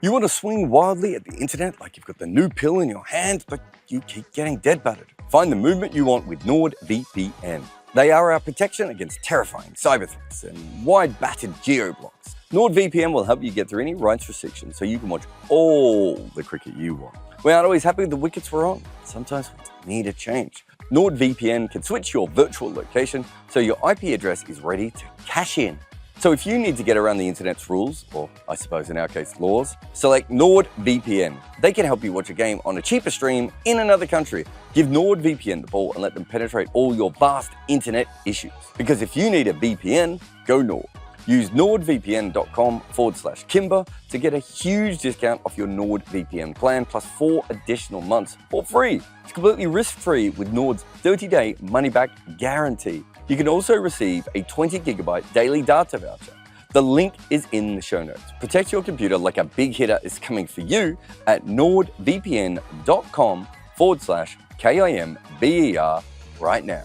You want to swing wildly at the internet like you've got the new pill in your hand, but you keep getting dead battered. Find the movement you want with NordVPN. They are our protection against terrifying cyber threats and wide-battered geo-blocks. NordVPN will help you get through any rights restrictions so you can watch all the cricket you want. We aren't always happy with the wickets we're on. Sometimes we need a change. NordVPN can switch your virtual location so your IP address is ready to cash in. So if you need to get around the internet's rules, or I suppose in our case laws, select NordVPN. They can help you watch a game on a cheaper stream in another country. Give NordVPN the ball and let them penetrate all your vast internet issues. Because if you need a VPN, go Nord. Use nordvpn.com/Kimber to get a huge discount off your NordVPN plan plus 4 additional months for free. It's completely risk-free with Nord's 30-day money-back guarantee. You can also receive a 20-gigabyte daily data voucher. The link is in the show notes. Protect your computer like a big hitter is coming for you at nordvpn.com/KIMBER right now.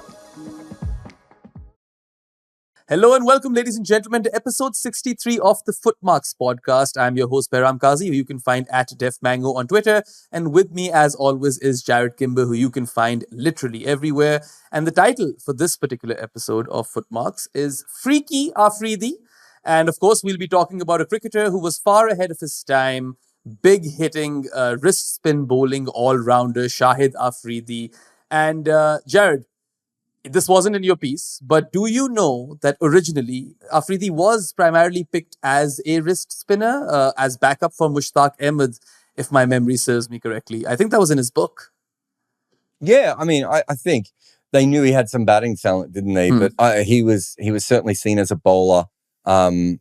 Hello and welcome, ladies and gentlemen, to episode 63 of the Footmarks podcast. I'm your host, Behram Qazi, who you can find at DefMango on Twitter. And with me, as always, is Jarrod Kimber, who you can find literally everywhere. And the title for this particular episode of Footmarks is Freaky Afridi. And of course, we'll be talking about a cricketer who was far ahead of his time, big-hitting, wrist spin bowling all-rounder, Shahid Afridi. And Jarrod, this wasn't in your piece, but do you know that originally Afridi was primarily picked as a wrist spinner, as backup for Mushtaq Ahmed, if my memory serves me correctly? I think that was in his book. Yeah, I mean, I think they knew he had some batting talent, didn't they? But he was certainly seen as a bowler, early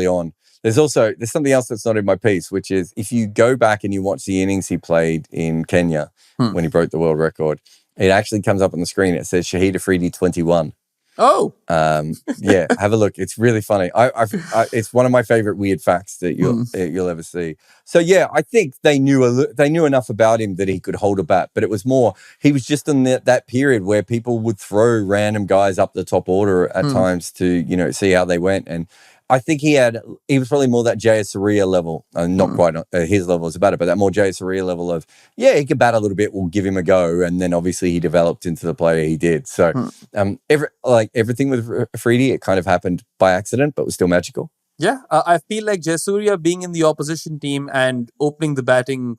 on. There's something else that's not in my piece, which is if you go back and you watch the innings he played in Kenya when he broke the world record, it actually comes up on the screen. It says Shahid Afridi 21. Oh, yeah, have a look. It's really funny. It's one of my favorite weird facts that you'll ever see. So yeah, I think they knew enough about him that he could hold a bat, but it was more he was just in that period where people would throw random guys up the top order at times to see how they went. And I think he was probably more that Jaya Surya level, not quite his level as a batter, but that more Jaya Surya level of, he could bat a little bit, we'll give him a go. And then obviously he developed into the player he did. So everything with Afridi, it kind of happened by accident, but was still magical. Yeah, I feel like Jaya Surya being in the opposition team and opening the batting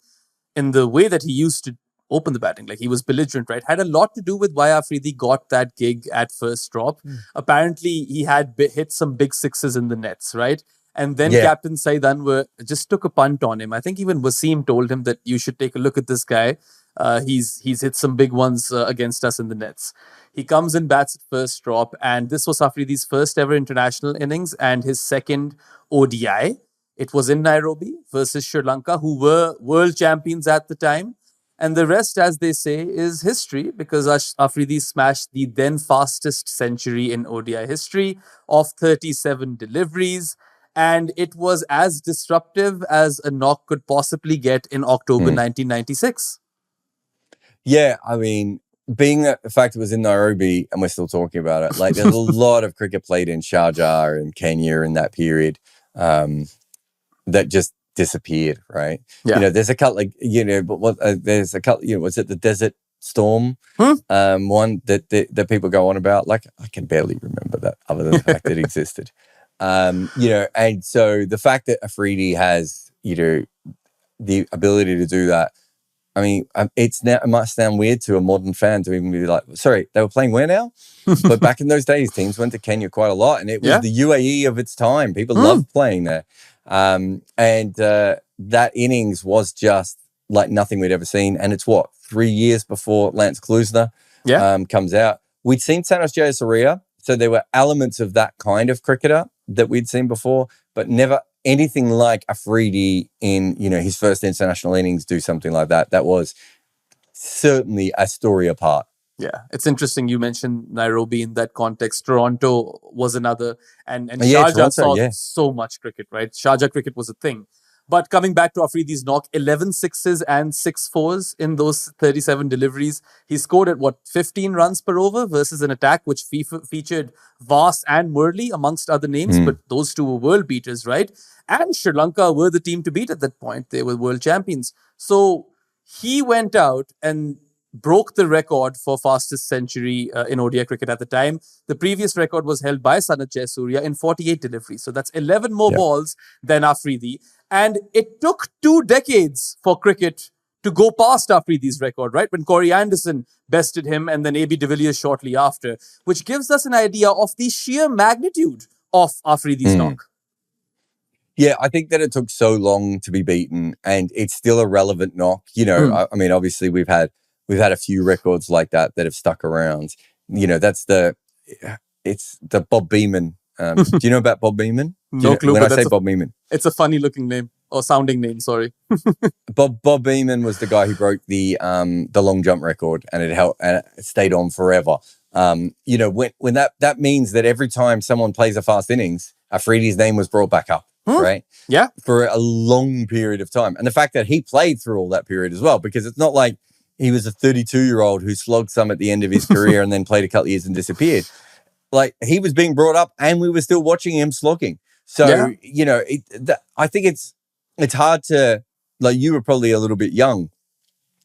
in the way that he used to open the batting, like he was belligerent, right, had a lot to do with why Afridi got that gig at first drop. Apparently, he had hit some big sixes in the nets, right? And then Captain Saeed Anwar just took a punt on him. I think even Wasim told him that you should take a look at this guy. He's hit some big ones against us in the nets. He comes and bats at first drop, and this was Afridi's first ever international innings and his second ODI. It was in Nairobi versus Sri Lanka, who were world champions at the time. And the rest, as they say, is history because Afridi smashed the then fastest century in ODI history of 37 deliveries. And it was as disruptive as a knock could possibly get in October 1996. Yeah, I mean, being the fact it was in Nairobi and we're still talking about it, like there's a lot of cricket played in Sharjah and Kenya in that period that just disappeared, right? Yeah. There's a couple there's a couple, was it the Desert Storm one that people go on about? Like, I can barely remember that other than the fact that it existed. And so the fact that Afridi has, the ability to do that, I mean, it might sound weird to a modern fan to even be like, sorry, they were playing where now? But back in those days, teams went to Kenya quite a lot, and it was the UAE of its time. People loved playing there. That innings was just like nothing we'd ever seen. And it's 3 years before Lance Klusener comes out. We'd seen Thanos Jayasuriya, so there were elements of that kind of cricketer that we'd seen before, but never anything like Afridi in, his first international innings do something like that. That was certainly a story apart. Yeah, it's interesting you mentioned Nairobi in that context. Toronto was another, and Sharjah saw so much cricket, right? Sharjah cricket was a thing. But coming back to Afridi's knock, 11 sixes and 6 fours in those 37 deliveries. He scored at 15 runs per over versus an attack which featured Vas and Murli amongst other names, but those two were world beaters, right? And Sri Lanka were the team to beat at that point. They were world champions. So he went out and broke the record for fastest century in ODI cricket at the time. The previous record was held by Sanat Jayasuriya in 48 deliveries. So that's 11 more balls than Afridi. And it took 2 decades for cricket to go past Afridi's record, right? When Corey Anderson bested him and then A.B. de Villiers shortly after, which gives us an idea of the sheer magnitude of Afridi's knock. Yeah, I think that it took so long to be beaten and it's still a relevant knock. You know, I mean, obviously we've had a few records like that have stuck around. You know, it's the Bob Beamon. Do you know about Bob Beamon? No clue. When I say Bob Beamon, it's a funny looking name or sounding name. Sorry. Bob Beamon was the guy who broke the long jump record, and it stayed on forever. You know, when that means that every time someone plays a fast innings, Afridi's name was brought back up, right? Yeah, for a long period of time, and the fact that he played through all that period as well, because it's not like he was a 32-year-old who slogged some at the end of his career and then played a couple of years and disappeared. Like, he was being brought up and we were still watching him slogging. So, you know, I think it's hard to, like, you were probably a little bit young.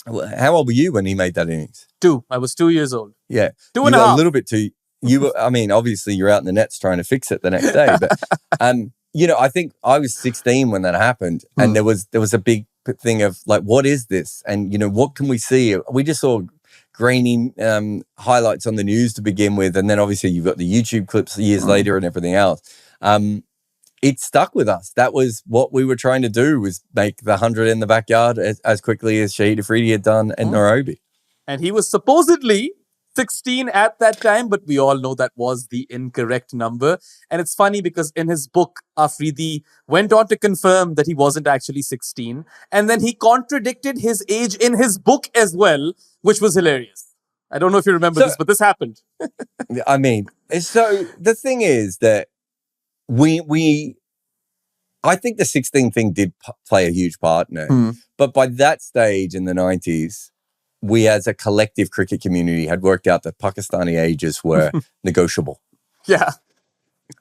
How old were you when he made that innings? 2. I was 2 years old. Yeah. 2 and a half. A little bit too. You were, I mean, obviously you're out in the nets trying to fix it the next day. But, you know, I think I was 16 when that happened. And there was a big thing of like, what is this? And, you know, what can we see? We just saw grainy highlights on the news to begin with. And then obviously you've got the YouTube clips years later and everything else. It stuck with us. That was what we were trying to do, was make the 100 in the backyard as quickly as Shahid Afridi had done in Nairobi. And he was supposedly 16 at that time, but we all know that was the incorrect number. And it's funny because in his book, Afridi went on to confirm that he wasn't actually 16. And then he contradicted his age in his book as well, which was hilarious. I don't know if you remember this, but this happened. I mean, so the thing is that I think the 16 thing did play a huge part in it. But by that stage in the 90s, we as a collective cricket community had worked out that Pakistani ages were negotiable. Yeah.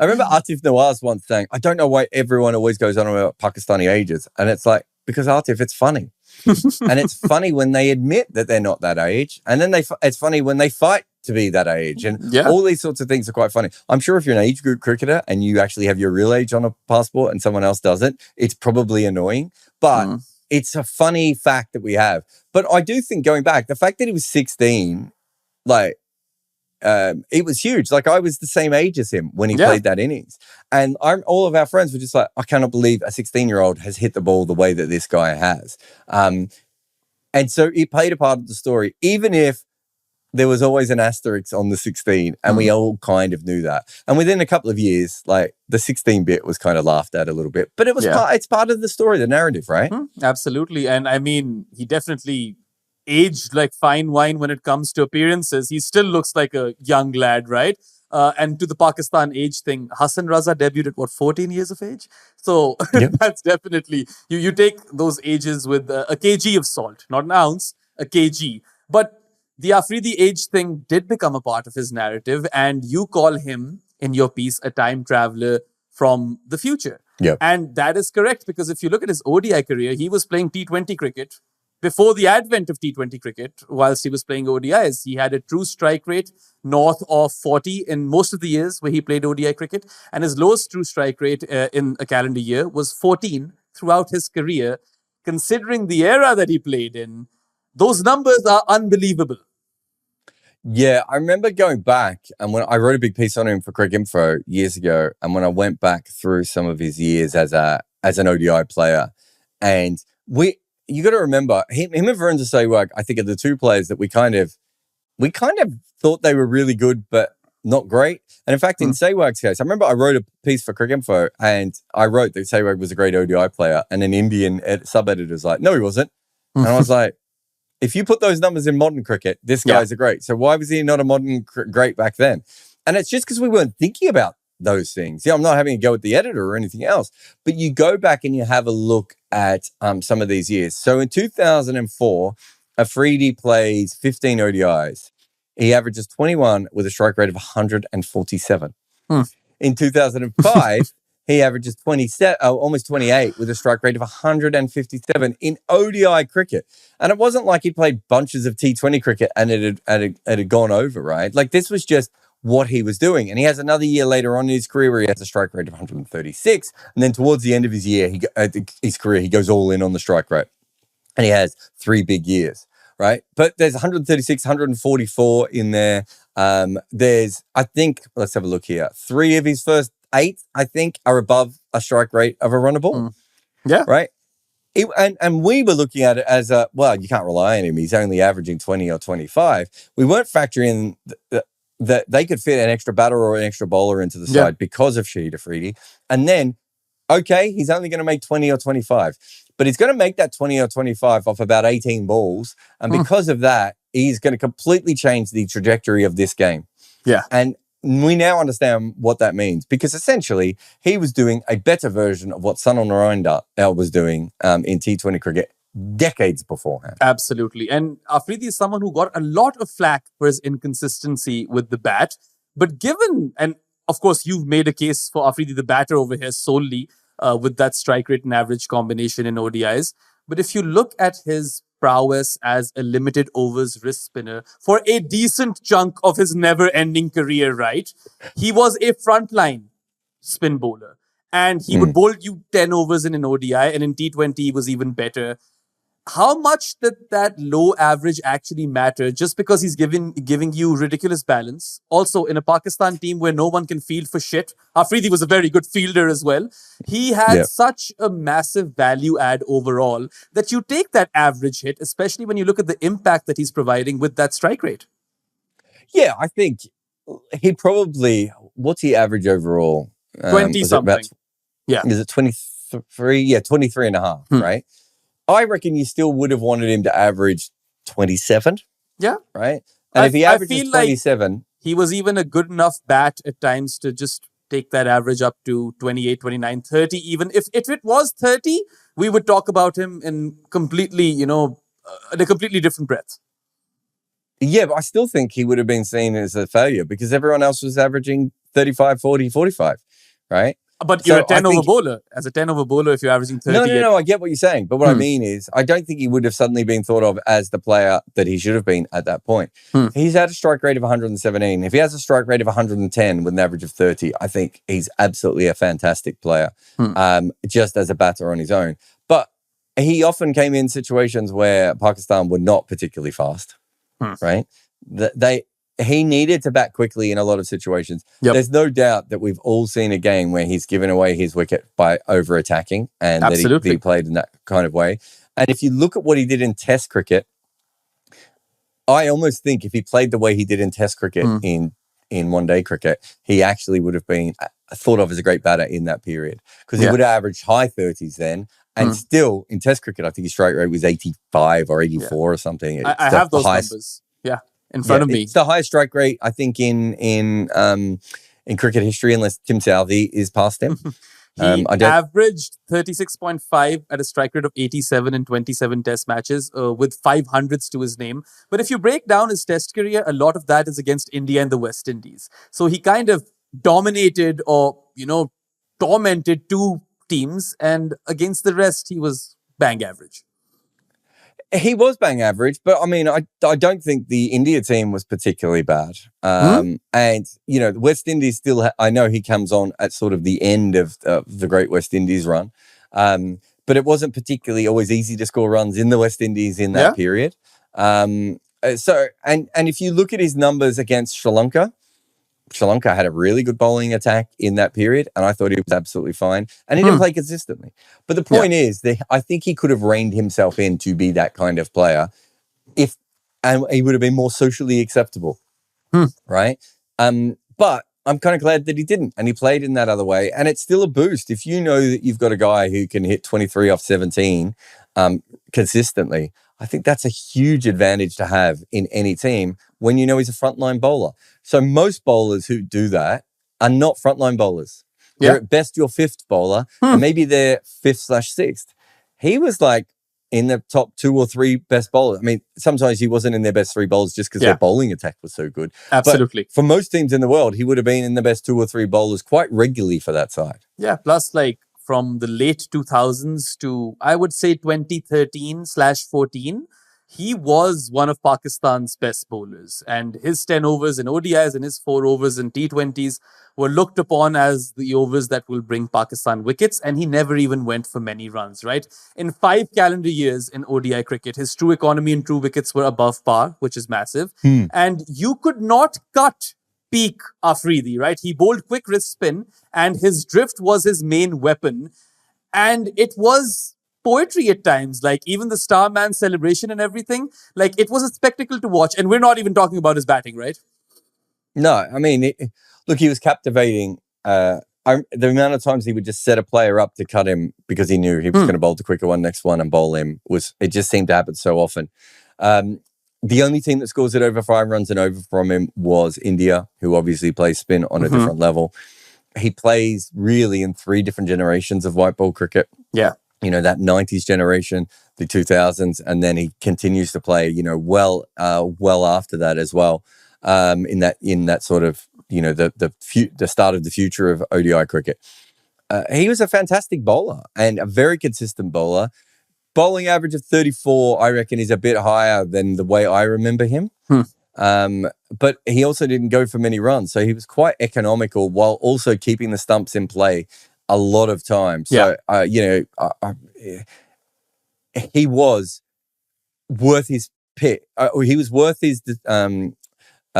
I remember Atif Nawaz once saying, I don't know why everyone always goes on about Pakistani ages. And it's like, because Atif, it's funny. And it's funny when they admit that they're not that age. And then it's funny when they fight to be that age. And all these sorts of things are quite funny. I'm sure if you're an age group cricketer and you actually have your real age on a passport and someone else doesn't, it's probably annoying. But it's a funny fact that we have. But I do think, going back, the fact that he was 16, like, it was huge. Like, I was the same age as him when he played that innings. And all of our friends were just like, I cannot believe a 16-year-old has hit the ball the way that this guy has. And so it played a part of the story, even if there was always an asterisk on the 16, and we all kind of knew that. And within a couple of years, like, the 16 bit was kind of laughed at a little bit. But it was it's part of the story, the narrative, right? Absolutely. And I mean, he definitely aged like fine wine when it comes to appearances. He still looks like a young lad, right? And to the Pakistan age thing, Hassan Raza debuted at 14 years of age? So that's definitely, you take those ages with a kg of salt, not an ounce, a kg. But the Afridi age thing did become a part of his narrative, and you call him in your piece a time traveler from the future. And that is correct, because if you look at his ODI career, he was playing T20 cricket before the advent of T20 cricket. Whilst he was playing ODIs, he had a true strike rate north of 40 in most of the years where he played ODI cricket. And his lowest true strike rate in a calendar year was 14 throughout his career. Considering the era that he played in, those numbers are unbelievable. Yeah, I remember going back, and when I wrote a big piece on him for Cricket Info years ago, and when I went back through some of his years as an ODI player, and you got to remember, him and Virendra Sehwag, I think, are the two players that we kind of thought they were really good, but not great. And in fact, in Sehwag's case, I remember I wrote a piece for Cricket Info, and I wrote that Sehwag was a great ODI player, and an Indian sub-editor was like, no, he wasn't. And I was like, if you put those numbers in modern cricket, this guy's a great. So why was he not a modern great back then? And it's just because we weren't thinking about those things. Yeah, I'm not having a go at the editor or anything else, but you go back and you have a look at some of these years. So in 2004, Afridi plays 15 ODIs. He averages 21 with a strike rate of 147. In 2005, he averages 27, almost 28 with a strike rate of 157 in ODI cricket. And it wasn't like he played bunches of T20 cricket and it had gone over, right? Like this was just what he was doing. And he has another year later on in his career where he has a strike rate of 136. And then towards the end of his year, his career, he goes all in on the strike rate. And he has 3 big years, right? But there's 136, 144 in there. There's, I think, let's have a look here. 3 of his first 8, I think, are above a strike rate of a runner ball. Yeah. Right? And we were looking at it as well, you can't rely on him. He's only averaging 20 or 25. We weren't factoring that they could fit an extra batter or an extra bowler into the side because of Shahid Afridi. And then, okay, he's only going to make 20 or 25. But he's going to make that 20 or 25 off about 18 balls. And because of that, he's going to completely change the trajectory of this game. Yeah. And we now understand what that means because essentially he was doing a better version of what Sunil Narine was doing in T20 cricket decades beforehand. Absolutely. And Afridi is someone who got a lot of flack for his inconsistency with the bat. But given, and of course, you've made a case for Afridi, the batter over here solely with that strike rate and average combination in ODIs. But if you look at his prowess as a limited overs wrist spinner for a decent chunk of his never-ending career, right? He was a frontline spin bowler. And he would bowl you 10 overs in an ODI, and in T20 he was even better. How much did that low average actually matter just because he's giving you ridiculous balance? Also, in a Pakistan team where no one can field for shit, Afridi was a very good fielder as well. He had such a massive value add overall that you take that average hit, especially when you look at the impact that he's providing with that strike rate. Yeah, I think he probably, what's he average overall? 20-something. Yeah. Is it 23? Yeah, 23 and a half, right? I reckon you still would have wanted him to average 27. Yeah. Right? And if he averages 27... Like he was even a good enough bat at times to just take that average up to 28, 29, 30. Even if it was 30, we would talk about him in completely, in a completely different breath. Yeah, but I still think he would have been seen as a failure because everyone else was averaging 35, 40, 45, right? But you're a 10-over bowler. As a 10-over bowler, if you're averaging 30... No, I get what you're saying. But what I mean is, I don't think he would have suddenly been thought of as the player that he should have been at that point. He's had a strike rate of 117. If he has a strike rate of 110 with an average of 30, I think he's absolutely a fantastic player, just as a batter on his own. But he often came in situations where Pakistan were not particularly fast, right? He needed to bat quickly in a lot of situations. There's no doubt that we've all seen a game where he's given away his wicket by over-attacking and that he played in that kind of way. And if you look at what he did in Test cricket, I almost think if he played the way he did in Test cricket in one-day cricket, he actually would have been thought of as a great batter in that period because he would have averaged high 30s then. And still, in Test cricket, I think his strike rate was 85 or 84 or something. I have those numbers. Yeah. In front of me. It's the highest strike rate, I think, in cricket history, unless Tim Southee is past him. He averaged 36.5 at a strike rate of 87 in 27 test matches with 500s to his name. But if you break down his test career, a lot of that is against India and the West Indies. So he kind of dominated or, tormented 2 teams, and against the rest, he was bang average. He was bang average, but I mean, I don't think the India team was particularly bad. And, the West Indies still, I know he comes on at sort of the end of the great West Indies run. But it wasn't particularly always easy to score runs in the West Indies in that period. And if you look at his numbers against Sri Lanka had a really good bowling attack in that period, and I thought he was absolutely fine. And he didn't play consistently. But the point is that I think he could have reined himself in to be that kind of player and he would have been more socially acceptable, right? But I'm kind of glad that he didn't, and he played in that other way. And it's still a boost if you know that you've got a guy who can hit 23 off 17 consistently. I think that's a huge advantage to have in any team when you know he's a frontline bowler. So most bowlers who do that are not frontline bowlers. They're at best your 5th bowler, and maybe they're 5th/6th. he was like in the top 2 or 3 best bowlers. I mean, sometimes he wasn't in their best 3 bowlers just because their bowling attack was so good. Absolutely. But for most teams in the world, he would have been in the best 2 or 3 bowlers quite regularly for that side. Yeah, plus like from the late 2000s to, I would say, 2013/14, he was one of Pakistan's best bowlers. And his 10 overs in ODIs and his 4 overs in T20s were looked upon as the overs that will bring Pakistan wickets. And he never even went for many runs, right? In 5 calendar years in ODI cricket, his true economy and true wickets were above par, which is massive. And you could not cut peak Afridi, right? He bowled quick wrist spin and his drift was his main weapon. And it was poetry at times, like even the Starman celebration and everything. Like it was a spectacle to watch. And we're not even talking about his batting, right? No, I mean, look, he was captivating. The amount of times he would just set a player up to cut him because he knew he was going to bowl the quicker one next one and bowl him it just seemed to happen so often. The only team that scores it over 5 runs and over from him was India, who obviously plays spin on a different level. He plays really in 3 different generations of white ball cricket. Yeah. You know, that 90s generation, the 2000s, and then he continues to play, you know, well after that as well. In that sort of, you know, the start of the future of ODI cricket. He was a fantastic bowler and a very consistent bowler. Bowling average of 34, I reckon, is a bit higher than the way I remember him. But he also didn't go for many runs. So he was quite economical while also keeping the stumps in play a lot of times. So, you know, he was worth his pick. He was worth his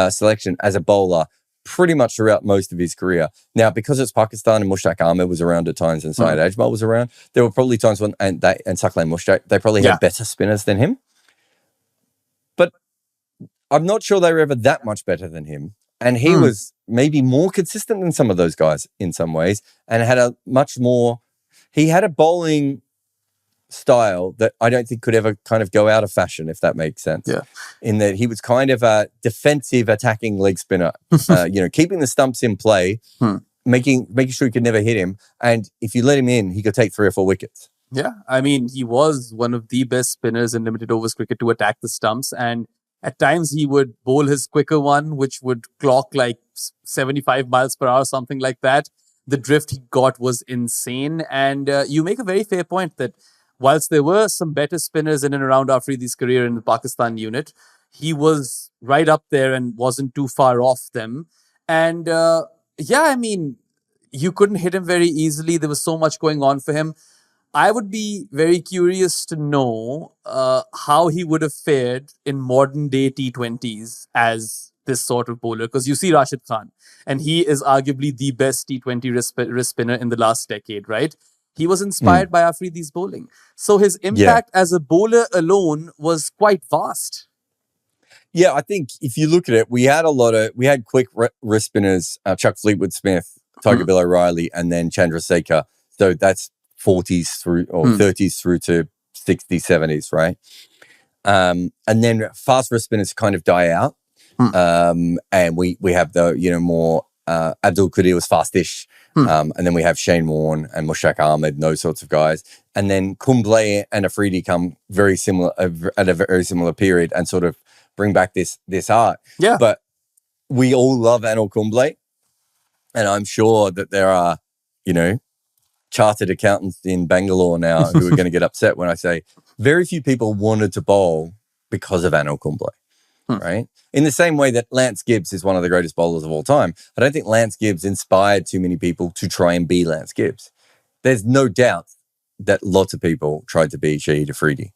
selection as a bowler pretty much throughout most of his career. Now, because it's Pakistan and Mushtaq Ahmed was around at times and Syed Ajmal was around, there were probably times when, and Saqlain Mushtaq, they probably had better spinners than him. But I'm not sure they were ever that much better than him. And he was maybe more consistent than some of those guys in some ways and had he had a bowling style that I don't think could ever kind of go out of fashion, if that makes sense. Yeah. In that he was kind of a defensive attacking leg spinner, you know, keeping the stumps in play, making sure you could never hit him. And if you let him in, he could take 3 or 4 wickets. Yeah. I mean, he was one of the best spinners in limited overs cricket to attack the stumps. And at times he would bowl his quicker one, which would clock like 75 miles per hour, something like that. The drift he got was insane. And you make a very fair point that whilst there were some better spinners in and around Afridi's career in the Pakistan unit, he was right up there and wasn't too far off them. And I mean, you couldn't hit him very easily. There was so much going on for him. I would be very curious to know how he would have fared in modern day T20s as this sort of bowler. Because you see Rashid Khan, and he is arguably the best T20 wrist spinner in the last decade, right? He was inspired by Afridi's bowling. So his impact as a bowler alone was quite vast. Yeah, I think if you look at it, we had quick wrist spinners, Chuck Fleetwood-Smith, Tiger Bill O'Reilly, and then Chandrasekhar. So that's 40s through or 30s through to 60s, 70s, right? And then fast wrist spinners kind of die out. And we have the, you know, more Abdul Qadir was fastish. And then we have Shane Warne and Mushtaq Ahmed and those sorts of guys. And then Kumble and Afridi come very similar at a very similar period and sort of bring back this art. Yeah. But we all love Anil Kumble. And I'm sure that there are, you know, chartered accountants in Bangalore now who are going to get upset when I say very few people wanted to bowl because of Anil Kumble. Right? In the same way that Lance Gibbs is one of the greatest bowlers of all time, I don't think Lance Gibbs inspired too many people to try and be Lance Gibbs. There's no doubt that lots of people tried to be Shahid Afridi.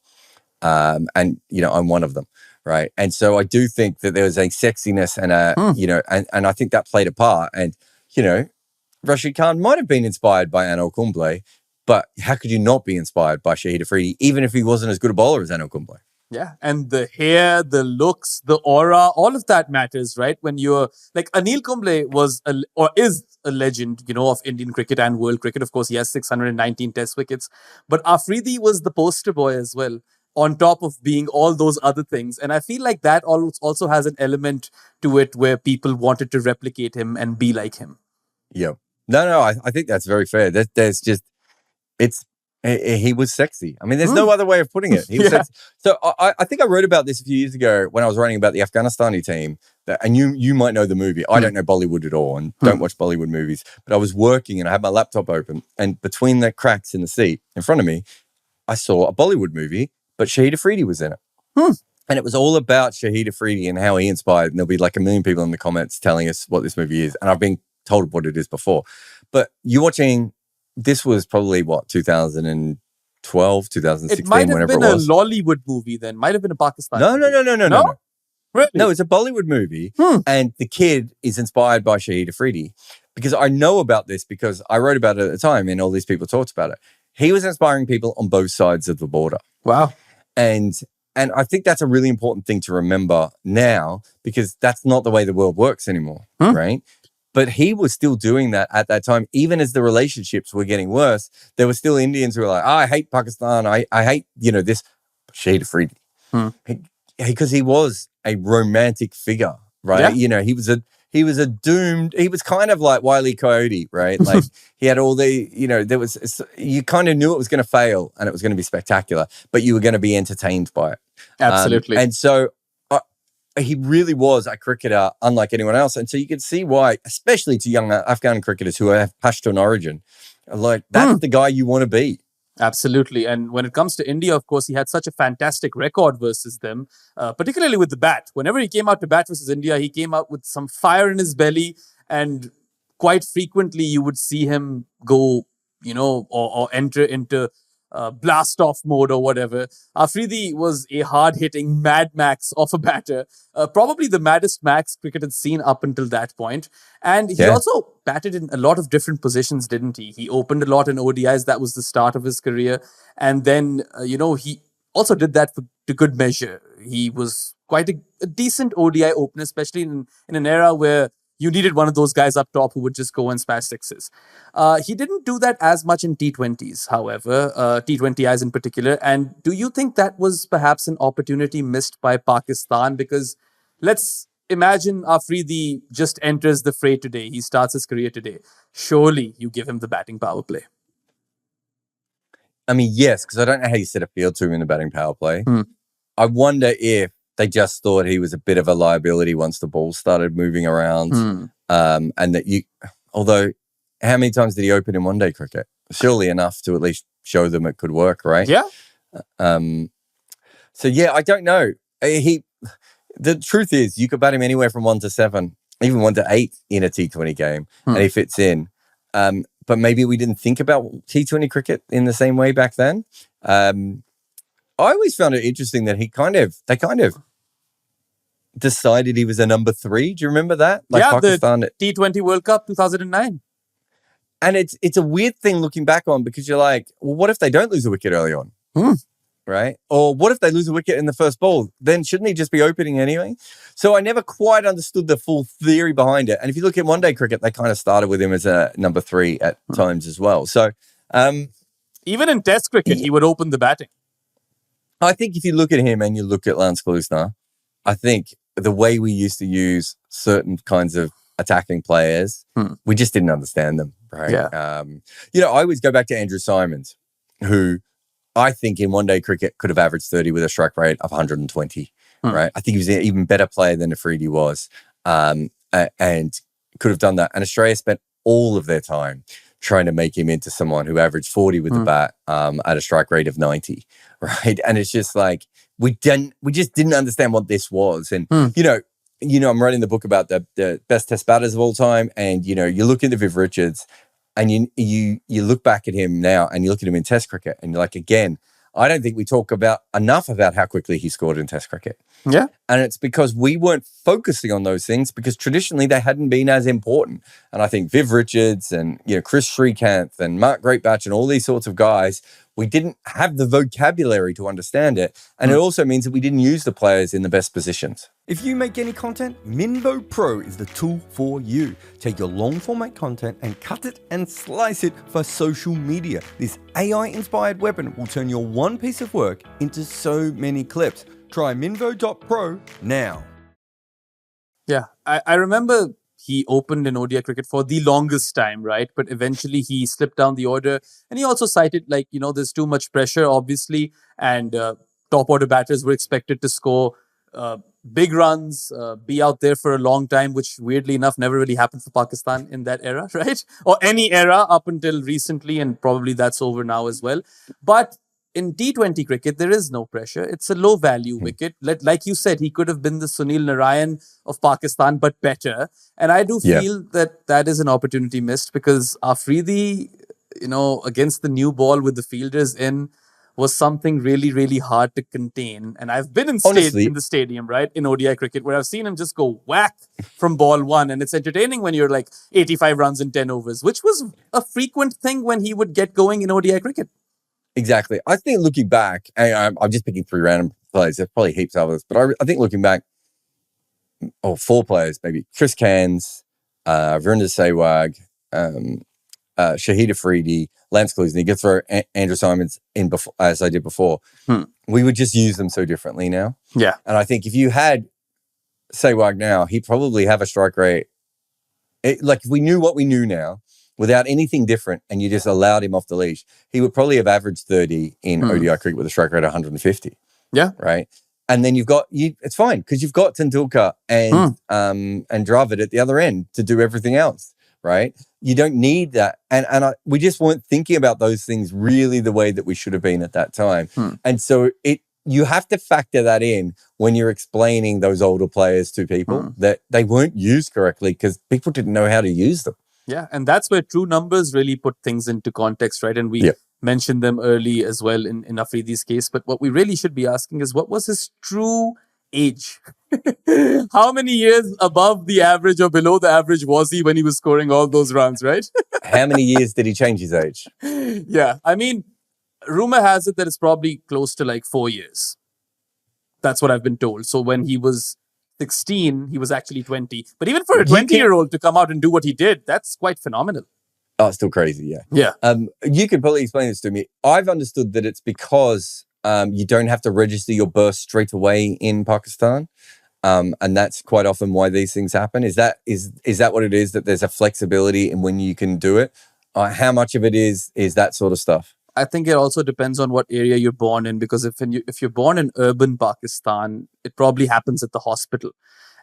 And, you know, I'm one of them, right? And so I do think that there was a sexiness and a, you know, and I think that played a part. And, you know, Rashid Khan might have been inspired by Anil Kumble, but how could you not be inspired by Shahid Afridi, even if he wasn't as good a bowler as Anil Kumble? Yeah, and the hair, the looks, the aura, all of that matters, right? When you're like Anil Kumble is a legend, you know, of Indian cricket and world cricket. Of course, he has 619 test wickets, but Afridi was the poster boy as well, on top of being all those other things. And I feel like that also has an element to it where people wanted to replicate him and be like him. Yeah. No, I think that's very fair. There's just, it's He was sexy. I mean, there's no other way of putting it. He was sexy. So I think I wrote about this a few years ago when I was writing about the Afghanistani team. And you might know the movie. I don't know Bollywood at all and don't watch Bollywood movies. But I was working and I had my laptop open. And between the cracks in the seat in front of me, I saw a Bollywood movie, but Shahid Afridi was in it. And it was all about Shahid Afridi and how he inspired. And there'll be like a million people in the comments telling us what this movie is. And I've been told what it is before. But you're watching... This was probably, 2012, 2016, it might have whenever been it was. a Lollywood movie then. Might have been a Pakistani movie. No. Really? No, it's a Bollywood movie. And the kid is inspired by Shahid Afridi. Because I know about this because I wrote about it at the time and all these people talked about it. He was inspiring people on both sides of the border. Wow. And I think that's a really important thing to remember now because that's not the way the world works anymore, right? But he was still doing that at that time. Even as the relationships were getting worse, there were still Indians who were like, I hate Pakistan. I hate, this Shahid Afridi. Because he was a romantic figure, right? Yeah. He was kind of like Wile E. Coyote, right? Like he had all the, you kind of knew it was going to fail and it was going to be spectacular, but you were going to be entertained by it. Absolutely. And so he really was a cricketer unlike anyone else. And so you can see why, especially to young Afghan cricketers who have Pashtun origin, like that's the guy you want to be. Absolutely. And when it comes to India, of course, he had such a fantastic record versus them, particularly with the bat. Whenever he came out to bat versus India, he came out with some fire in his belly. And quite frequently, you would see him go, or enter into blast off mode or whatever. Afridi was a hard-hitting Mad Max of a batter, probably the maddest Max cricket had seen up until that point. And he also batted in a lot of different positions, didn't he? He opened a lot in ODIs. That was the start of his career. And then, he also did that to good measure. He was quite a decent ODI opener, especially in an era where you needed one of those guys up top who would just go and smash sixes. He didn't do that as much in T20s, however, T20Is in particular. And do you think that was perhaps an opportunity missed by Pakistan? Because let's imagine Afridi just enters the fray today. He starts his career today. Surely you give him the batting power play. I mean, yes, because I don't know how you set a field to him in the batting power play. I wonder if they just thought he was a bit of a liability once the ball started moving around. And that although how many times did he open in one-day cricket? Surely enough to at least show them it could work, right? Yeah. So yeah, I don't know. The truth is you could bat him anywhere from 1 to 7, even 1 to 8 in a T20 game, and he fits in. But maybe we didn't think about T20 cricket in the same way back then. I always found it interesting that they kind of decided he was a number 3. Do you remember that? Like Pakistan, the T20 World Cup 2009. And it's a weird thing looking back on because you're like, well, what if they don't lose a wicket early on? Right? Or what if they lose a wicket in the first ball? Then shouldn't he just be opening anyway? So I never quite understood the full theory behind it. And if you look at one-day cricket, they kind of started with him as a number 3 at times as well. So even in Test cricket, he would open the batting. I think if you look at him and you look at Lance Kalusna, I think the way we used to use certain kinds of attacking players, we just didn't understand them, right? Yeah. I always go back to Andrew Simons, who I think in one-day cricket could have averaged 30 with a strike rate of 120, right? I think he was an even better player than Afridi was, and could have done that. And Australia spent all of their time trying to make him into someone who averaged 40 with the bat at a strike rate of 90, right? And it's just like, we just didn't understand what this was. And, I'm writing the book about the best test batters of all time. And, you look into Viv Richards and you look back at him now and you look at him in test cricket and you're like, again, I don't think we talk enough about how quickly he scored in test cricket. Yeah. And it's because we weren't focusing on those things because traditionally they hadn't been as important. And I think Viv Richards and, Chris Srikanth and Mark Greatbatch and all these sorts of guys, we didn't have the vocabulary to understand it. And it also means that we didn't use the players in the best positions. If you make any content, Minvo Pro is the tool for you. Take your long format content and cut it and slice it for social media. This AI-inspired weapon will turn your one piece of work into so many clips. Try Minvo.pro now. Yeah, I remember he opened in ODI cricket for the longest time, right? But eventually he slipped down the order. And he also cited, like, there's too much pressure, obviously. And top order batters were expected to score uh, big runs, be out there for a long time, which weirdly enough never really happened for Pakistan in that era, right? Or any era up until recently. And probably that's over now as well. But in T20 cricket, there is no pressure. It's a low value wicket. Like you said, he could have been the Sunil Narayan of Pakistan, but better. And I do feel that is an opportunity missed, because Afridi, against the new ball with the fielders in, was something really, really hard to contain. And I've been in the stadium, right, in ODI cricket, where I've seen him just go whack from ball one. And it's entertaining when you're like 85 runs in 10 overs, which was a frequent thing when he would get going in ODI cricket. Exactly. I think looking back, and I'm just picking 3 random players. There's probably heaps of others, but I think looking back, 4 players maybe: Chris Cairns, Virender Sehwag, Shahid Afridi, Lance Clusney. You could throw Andrew Simons in before, as I did before. We would just use them so differently now. Yeah. And I think if you had Sehwag now, he'd probably have a strike rate. Like if we knew what we knew now, without anything different, and you just allowed him off the leash, he would probably have averaged 30 in ODI cricket with a strike rate of 150. Yeah. Right. And then it's fine, because you've got Tendulkar and Dravid at the other end to do everything else. Right. You don't need that. And we just weren't thinking about those things really the way that we should have been at that time. And so you have to factor that in when you're explaining those older players to people, that they weren't used correctly because people didn't know how to use them. Yeah, and that's where true numbers really put things into context, right? And we mentioned them early as well in Afridi's case. But what we really should be asking is, what was his true age? How many years above the average or below the average was he when he was scoring all those runs, right? How many years did he change his age? Yeah, I mean, rumor has it that it's probably close to like 4 years. That's what I've been told. So when he was 16, he was actually 20. But even for a 20-year-old to come out and do what he did, that's quite phenomenal. Oh, it's still crazy, yeah. Yeah. You could probably explain this to me. I've understood that it's because you don't have to register your birth straight away in Pakistan. And that's quite often why these things happen. Is that what it is, that there's a flexibility in when you can do it? How much of it is that sort of stuff? I think it also depends on what area you're born in, because if you're born in urban Pakistan, it probably happens at the hospital.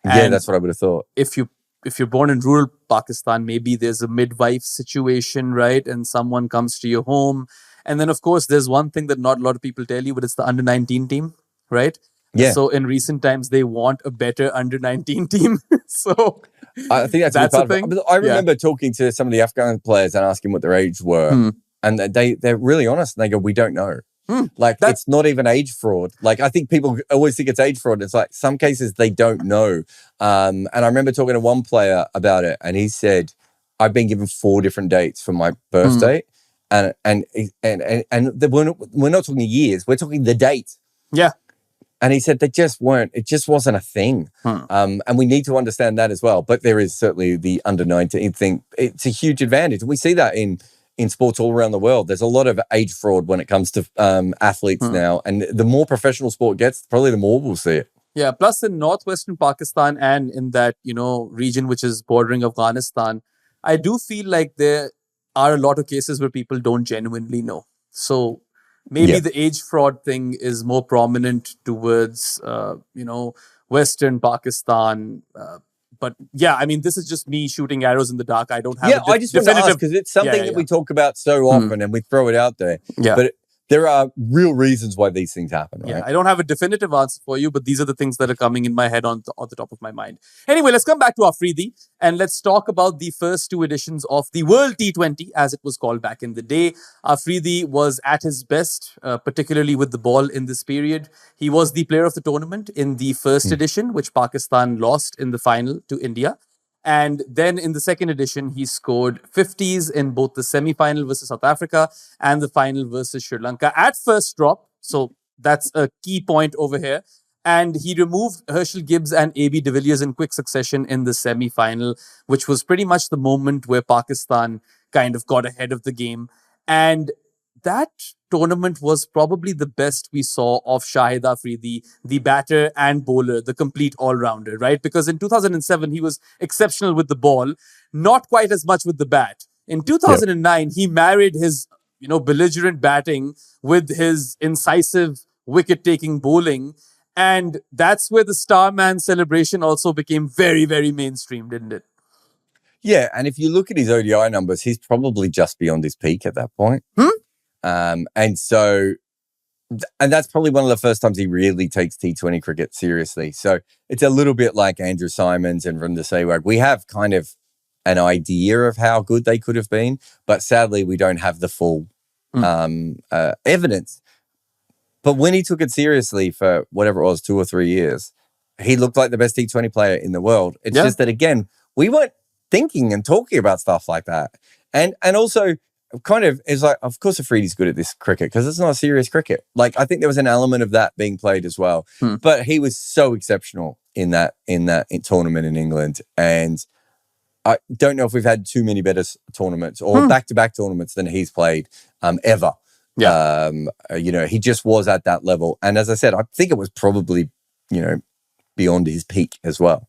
And that's what I would have thought. If you're born in rural Pakistan, maybe there's a midwife situation, right? And someone comes to your home. And then, of course, there's one thing that not a lot of people tell you, but it's the under-19 team, right? Yeah. So in recent times, they want a better under-19 team. So I think that's a thing. I remember talking to some of the Afghan players and asking what their age were. And they're really honest. And they go, we don't know. It's not even age fraud. Like, I think people always think it's age fraud. It's like some cases they don't know. And I remember talking to one player about it, and he said, I've been given 4 different dates for my birthday. And we're not talking years. We're talking the date. Yeah. And he said it just wasn't a thing. And we need to understand that as well. But there is certainly the under 19 thing. It's a huge advantage. And we see that in sports all around the world. There's a lot of age fraud when it comes to athletes now. And the more professional sport gets, probably the more we'll see it. Yeah. Plus in northwestern Pakistan and in that, region which is bordering Afghanistan, I do feel like there are a lot of cases where people don't genuinely know. So maybe the age fraud thing is more prominent towards, Western Pakistan. But yeah, I mean, this is just me shooting arrows in the dark. I don't have I just want to ask, because it's something that we talk about so often and we throw it out there. Yeah. But there are real reasons why these things happen, right? Yeah, I don't have a definitive answer for you, but these are the things that are coming in my head on the top of my mind. Anyway, let's come back to Afridi and let's talk about the first 2 editions of the World T20, as it was called back in the day. Afridi was at his best, particularly with the ball in this period. He was the player of the tournament in the first edition, which Pakistan lost in the final to India. And then in the second edition, he scored 50s in both the semi-final versus South Africa and the final versus Sri Lanka at first drop. So that's a key point over here. And he removed Herschel Gibbs and AB de Villiers in quick succession in the semi-final, which was pretty much the moment where Pakistan kind of got ahead of the game. And that tournament was probably the best we saw of Shahid Afridi, the batter and bowler, the complete all-rounder, right? Because in 2007, he was exceptional with the ball, not quite as much with the bat. In 2009, he married his, belligerent batting with his incisive wicket-taking bowling. And that's where the Starman celebration also became very, very mainstream, didn't it? Yeah, and if you look at his ODI numbers, he's probably just beyond his peak at that point. And that's probably one of the first times he really takes T20 cricket seriously. So it's a little bit like Andrew Simons and Vrinder Sehwag. We have kind of an idea of how good they could have been, but sadly we don't have the full evidence. But when he took it seriously for whatever it was, 2 or 3 years, he looked like the best T20 player in the world. It's just that, again, we weren't thinking and talking about stuff like that. And also kind of is like, of course Afridi's good at this cricket because it's not serious cricket. Like, I think there was an element of that being played as well. But he was so exceptional in that tournament in England. And I don't know if we've had too many better tournaments or back-to-back tournaments than he's played ever. Yeah. He just was at that level. And as I said, I think it was probably, beyond his peak as well.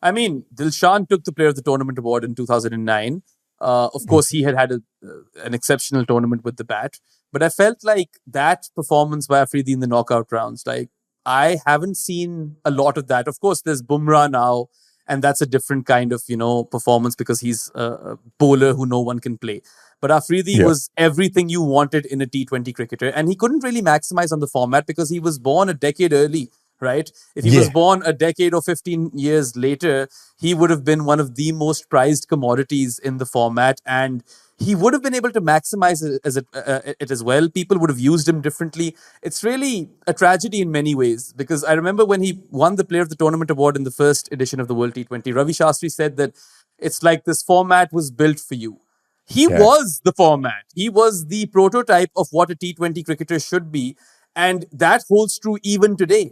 I mean, Dilshan took the Player of the Tournament award in 2009. Of course, he had an exceptional tournament with the bat. But I felt like that performance by Afridi in the knockout rounds, like, I haven't seen a lot of that. Of course, there's Bumrah now, and that's a different kind of, performance because he's a bowler who no one can play. But Afridi was everything you wanted in a T20 cricketer. And he couldn't really maximize on the format because he was born a decade early, right? If he was born a decade or 15 years later, he would have been one of the most prized commodities in the format. And he would have been able to maximize it as well. People would have used him differently. It's really a tragedy in many ways because I remember when he won the Player of the Tournament award in the first edition of the World T20, Ravi Shastri said that it's like this format was built for you. He was the format. He was the prototype of what a T20 cricketer should be. And that holds true even today.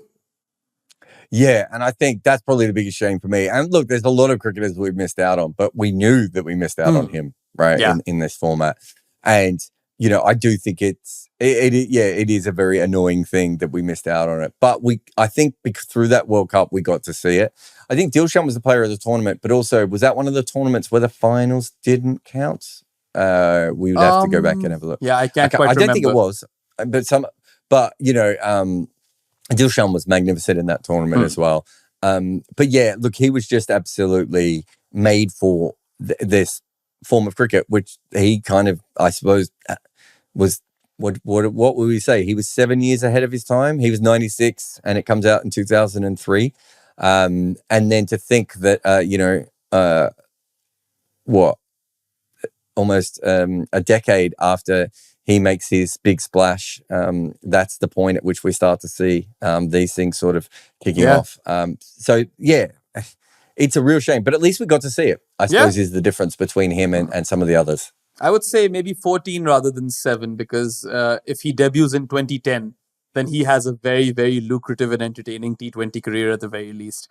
Yeah, and I think that's probably the biggest shame for me. And look, there's a lot of cricketers we've missed out on, but we knew that we missed out on him, right, in this format. And, I do think it is a very annoying thing that we missed out on it. But I think through that World Cup, we got to see it. I think Dilshan was the player of the tournament, but also, was that one of the tournaments where the finals didn't count? We would have to go back and have a look. Yeah, I can't quite remember. I don't think it was, but Dilshan was magnificent in that tournament as well. But yeah, look, he was just absolutely made for this form of cricket, which he kind of, I suppose, was, what would we say? He was 7 years ahead of his time. He was 96 and it comes out in 2003. And then to think that, almost a decade after he makes his big splash, that's the point at which we start to see these things sort of kicking off. It's a real shame, but at least we got to see it, I suppose, is the difference between him and some of the others. I would say maybe 14 rather than 7, because if he debuts in 2010, then he has a very, very lucrative and entertaining T20 career at the very least.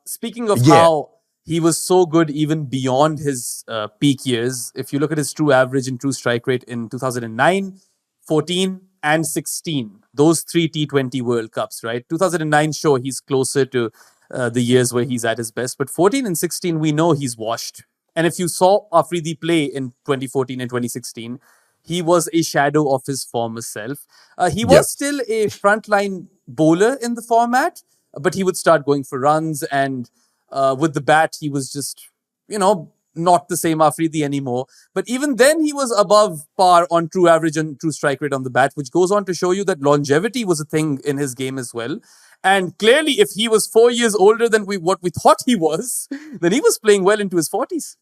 Speaking of how he was so good even beyond his peak years, if you look at his true average and true strike rate in 2009, 14 and 16, those 3 T20 World Cups, right? 2009, sure, he's closer to the years where he's at his best, but 14 and 16, we know he's washed. And if you saw Afridi play in 2014 and 2016, he was a shadow of his former self. He was still a frontline bowler in the format, but he would start going for runs, and with the bat, he was just, not the same Afridi anymore. But even then, he was above par on true average and true strike rate on the bat, which goes on to show you that longevity was a thing in his game as well. And clearly, if he was 4 years older than what we thought he was, then he was playing well into his 40s.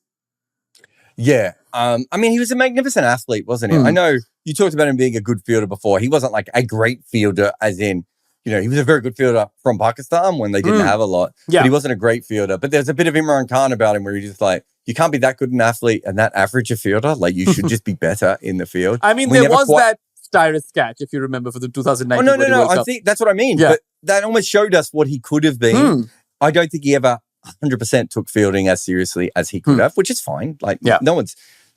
Yeah. He was a magnificent athlete, wasn't he? I know you talked about him being a good fielder before. He wasn't like a great fielder, as in, he was a very good fielder from Pakistan when they didn't have a lot. Yeah. But he wasn't a great fielder. But there's a bit of Imran Khan about him where he's just like, you can't be that good an athlete and that average a fielder. Like, you should just be better in the field. I mean, there was that Styrus catch, if you remember, for the 2019 No. I think that's what I mean. Yeah. But that almost showed us what he could have been. I don't think he ever 100% took fielding as seriously as he could have, which is fine. Like, no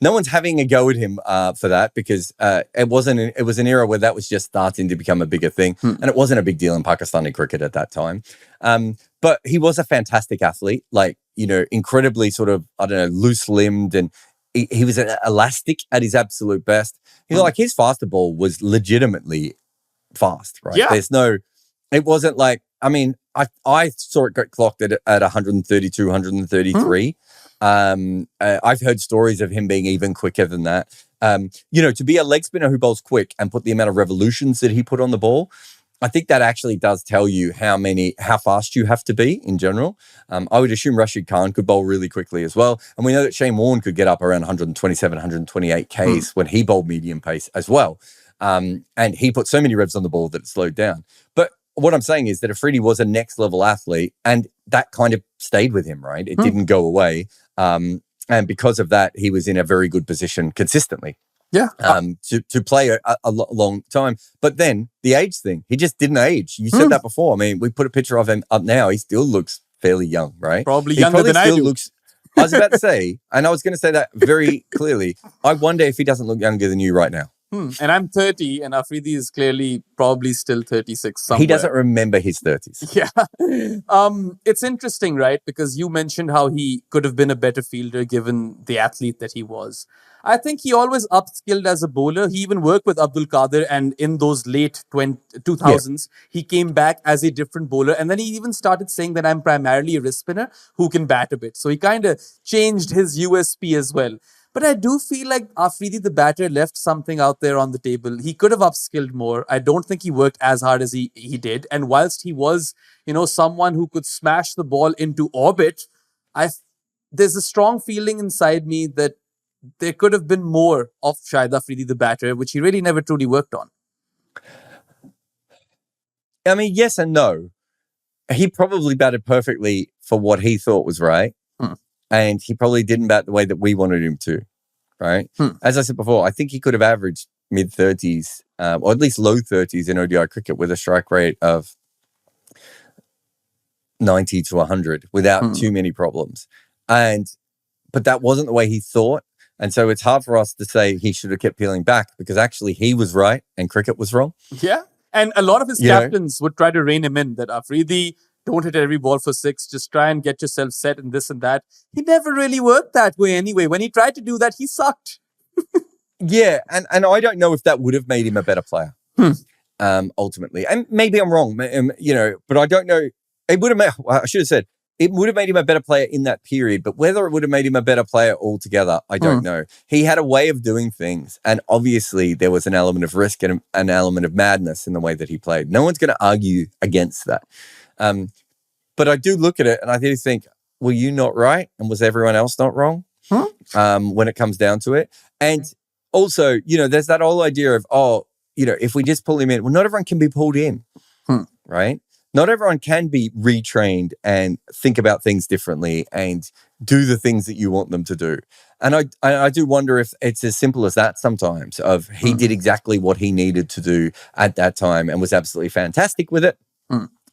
no one's having a go at him for that because it was an era where that was just starting to become a bigger thing, and it wasn't a big deal in Pakistani cricket at that time. But he was a fantastic athlete, like, you know, incredibly sort of, I don't know, loose-limbed, and he was elastic at his absolute best. You know, like his faster ball was legitimately fast, right? Yeah. It wasn't like, I mean, I saw it get clocked at 132, 133. I've heard stories of him being even quicker than that. You know, to be a leg spinner who bowls quick and put the amount of revolutions that he put on the ball, I think that actually does tell you how fast you have to be in general. I would assume Rashid Khan could bowl really quickly as well. And we know that Shane Warne could get up around 127, 128 Ks when he bowled medium pace as well. And he put so many revs on the ball that it slowed down. But what I'm saying is that Afridi was a next level athlete, and that kind of stayed with him, right? It didn't go away. And because of that, he was in a very good position consistently. Yeah. To play a long time. But then the age thing, he just didn't age. You said that before. I mean, we put a picture of him up now. He still looks fairly young, right? Probably younger than I do. I was about to say, and I was going to say that very clearly. I wonder if he doesn't look younger than you right now. And I'm 30, and Afridi is clearly probably still 36 somewhere. He doesn't remember his 30s. Yeah. It's interesting, right? Because you mentioned how he could have been a better fielder given the athlete that he was. I think he always upskilled as a bowler. He even worked with Abdul Qadir, and in those late 2000s, he came back as a different bowler. And then he even started saying that I'm primarily a wrist spinner who can bat a bit. So he kind of changed his USP as well. But I do feel like Afridi, the batter, left something out there on the table. He could have upskilled more. I don't think he worked as hard as he did. And whilst he was, you know, someone who could smash the ball into orbit, there's a strong feeling inside me that there could have been more of Shahid Afridi, the batter, which he really never truly worked on. I mean, yes and no. He probably batted perfectly for what he thought was right. And he probably didn't bat the way that we wanted him to, right? As I said before, I think he could have averaged mid-30s, or at least low 30s in ODI cricket with a strike rate of 90 to 100 without too many problems. But that wasn't the way he thought. And so it's hard for us to say he should have kept peeling back, because actually he was right and cricket was wrong. Yeah. And a lot of his captains would try to rein him in, that Afridi, don't hit every ball for 6. Just try and get yourself set and this and that. He never really worked that way anyway. When he tried to do that, he sucked. Yeah. And I don't know if that would have made him a better player, ultimately. And maybe I'm wrong, you know, but I don't know. It would have made, I should have said, it would have made him a better player in that period, but whether it would have made him a better player altogether, I don't know. He had a way of doing things, and obviously there was an element of risk and an element of madness in the way that he played. No one's going to argue against that. But I do look at it and I do think, were you not right? And was everyone else not wrong? When it comes down to it. And also, you know, there's that whole idea of, oh, you know, if we just pull him in, well, not everyone can be pulled in, right? Not everyone can be retrained and think about things differently and do the things that you want them to do. And I do wonder if it's as simple as that sometimes, of he did exactly what he needed to do at that time and was absolutely fantastic with it.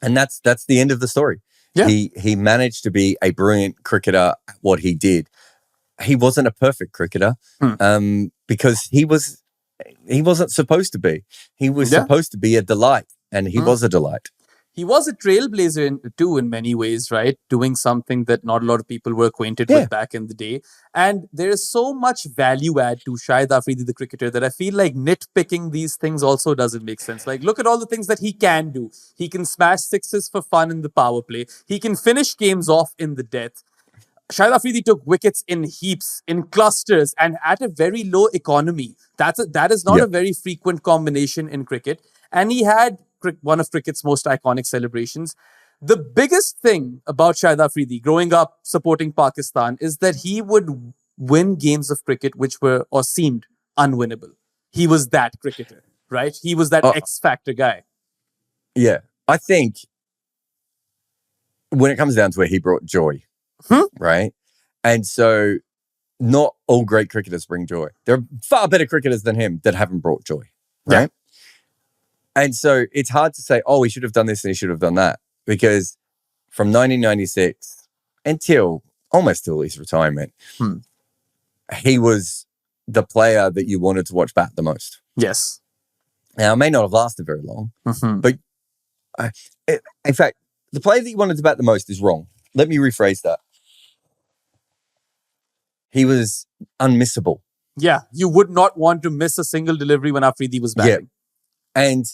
And that's the end of the story. Yeah. He managed to be a brilliant cricketer at what he did. He wasn't a perfect cricketer because he wasn't supposed to be. He was supposed to be a delight, and he was a delight. He was a trailblazer too in many ways, right? Doing something that not a lot of people were acquainted with back in the day. And there is so much value add to Shahid Afridi, the cricketer, that I feel like nitpicking these things also doesn't make sense. Like, look at all the things that he can do. He can smash sixes for fun in the power play. He can finish games off in the death. Shahid Afridi took wickets in heaps, in clusters, and at a very low economy. That is not a very frequent combination in cricket. And he had one of cricket's most iconic celebrations. The biggest thing about Shahid Afridi growing up supporting Pakistan is that he would win games of cricket which were or seemed unwinnable. He was that cricketer, right? He was that X-factor guy. Yeah. I think when it comes down to it, he brought joy, right? And so not all great cricketers bring joy. There are far better cricketers than him that haven't brought joy, right? Yeah. And so it's hard to say, oh, he should have done this and he should have done that. Because from 1996 until almost till his retirement, he was the player that you wanted to watch bat the most. Yes. Now, it may not have lasted very long, but in fact, the player that you wanted to bat the most is wrong. Let me rephrase that. He was unmissable. Yeah, you would not want to miss a single delivery when Afridi was batting. Yeah. And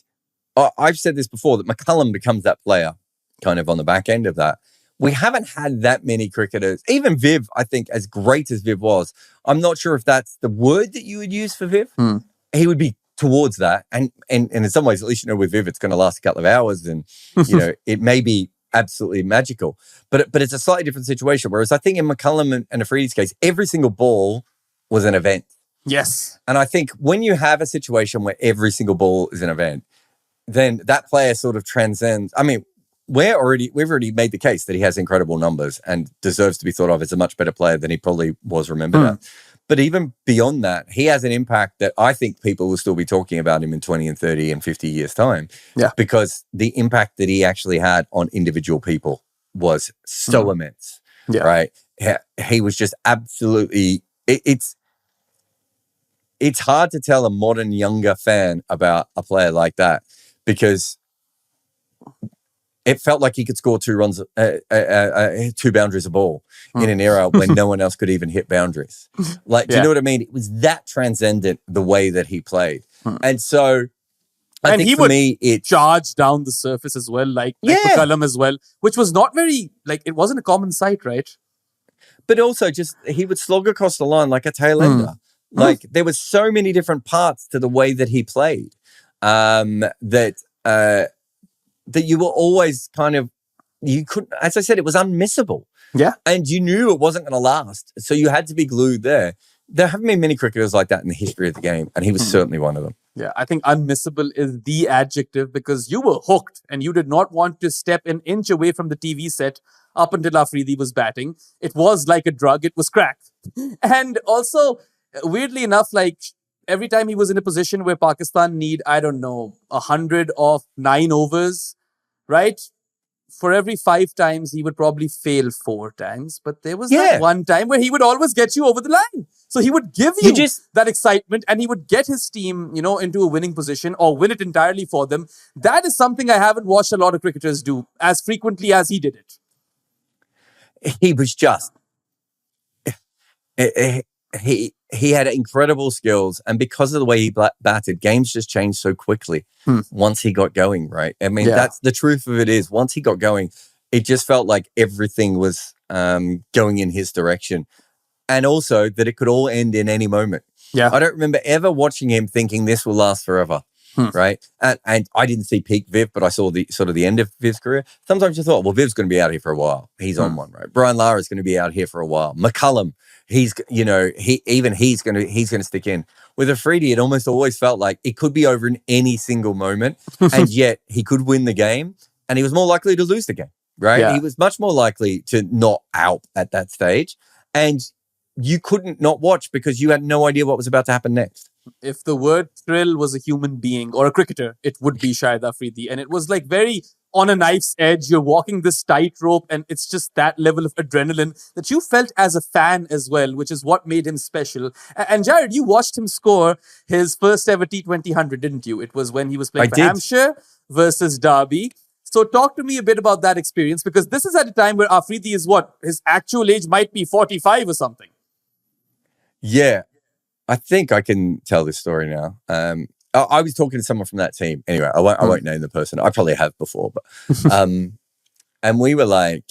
I've said this before, that McCullum becomes that player kind of on the back end of that. We haven't had that many cricketers. Even Viv, I think, as great as Viv was, I'm not sure if that's the word that you would use for Viv. He would be towards that. And in some ways, at least, with Viv, it's going to last a couple of hours and, it may be absolutely magical. But it's a slightly different situation. Whereas I think in McCullum and Afridi's case, every single ball was an event. Yes. And I think when you have a situation where every single ball is an event, then that player sort of transcends. I mean, we've already made the case that he has incredible numbers and deserves to be thought of as a much better player than he probably was remembered as. But even beyond that, he has an impact that I think people will still be talking about him in 20 and 30 and 50 years' time. Yeah. Because the impact that he actually had on individual people was so immense. Yeah. Right? He was just absolutely... It's hard to tell a modern, younger fan about a player like that because it felt like he could score 2 runs, 2 boundaries a ball in an era when no one else could even hit boundaries. Like, do you know what I mean? It was that transcendent, the way that he played. And so I think for me, it charged down the surface as well, like McCullum as well, which was not very, it wasn't a common sight, right? But also just, he would slog across the line like a tail ender. Like, there was so many different parts to the way that he played that you were always kind of, you couldn't, as I said, it was unmissable. Yeah. And you knew it wasn't going to last. So you had to be glued there. There haven't been many cricketers like that in the history of the game. And he was certainly one of them. Yeah, I think unmissable is the adjective because you were hooked and you did not want to step an inch away from the TV set up until Afridi was batting. It was like a drug. It was crack. And also, weirdly enough, every time he was in a position where Pakistan need, 100 of 9 overs, right? For every 5 times, he would probably fail 4 times. But there was that one time where he would always get you over the line. So he would give you that excitement and he would get his team, into a winning position or win it entirely for them. That is something I haven't watched a lot of cricketers do as frequently as he did it. He was just... He had incredible skills, and because of the way he batted, games just changed so quickly once he got going, right? I mean, that's the truth of it is, once he got going, it just felt like everything was going in his direction. And also that it could all end in any moment. Yeah. I don't remember ever watching him thinking this will last forever. Right. And I didn't see peak Viv, but I saw the sort of the end of Viv's career. Sometimes you thought, well, Viv's going to be out here for a while. He's on one, right? Brian Lara's going to be out here for a while. McCullum, he's going to stick in. With Afridi, it almost always felt like it could be over in any single moment. And yet he could win the game and he was more likely to lose the game, right? Yeah. He was much more likely to not out at that stage. And you couldn't not watch because you had no idea what was about to happen next. If the word thrill was a human being or a cricketer, it would be Shahid Afridi. And it was very on a knife's edge. You're walking this tightrope and it's just that level of adrenaline that you felt as a fan as well, which is what made him special. And Jarrod, you watched him score his first ever T20 100, didn't you? It was when he was playing for Hampshire versus Derby. So talk to me a bit about that experience because this is at a time where Afridi is his actual age might be 45 or something. Yeah. I think I can tell this story now. I was talking to someone from that team. Anyway, I won't name the person. I probably have before, but and we were like,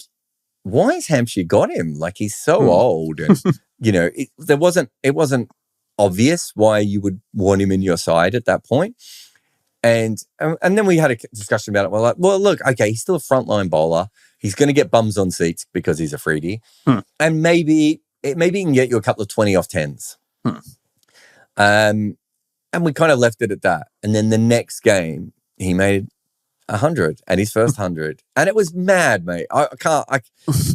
"Why has Hampshire got him? Like he's so old." And it wasn't obvious why you would want him in your side at that point. And then we had a discussion about it. We're like, "Well, look, okay, he's still a frontline bowler. He's going to get bums on seats because he's Afridi, and maybe he can get you a couple of 20 off 10s." And we kind of left it at that. And then the next game, he made 100 and his first 100. And it was mad, mate. I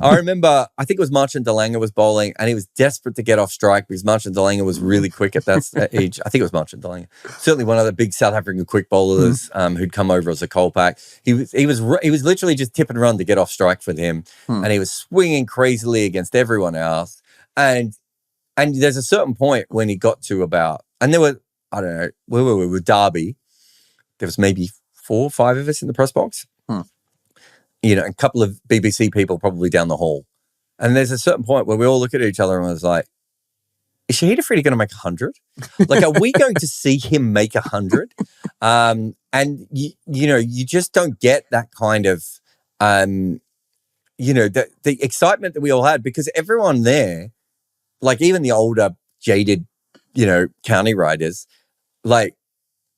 remember, I think it was Marchand de Lange was bowling and he was desperate to get off strike because Marchand de Lange was really quick at that age. I think it was Marchand de Lange. Certainly one of the big South African quick bowlers who'd come over as a Kolpak. He was literally just tip and run to get off strike for him. And he was swinging crazily against everyone else. And And there's a certain point when he got to about, and there were, I don't know, where were we? With Derby, there was maybe 4 or 5 of us in the press box. You know, a couple of BBC people probably down the hall. And there's a certain point where we all look at each other and was like, is Shahid Afridi going to make 100? Like, are we going to see him make 100? And you know, you just don't get that kind of, you know, the excitement that we all had, because everyone there, like even the older, jaded, you know, county riders, like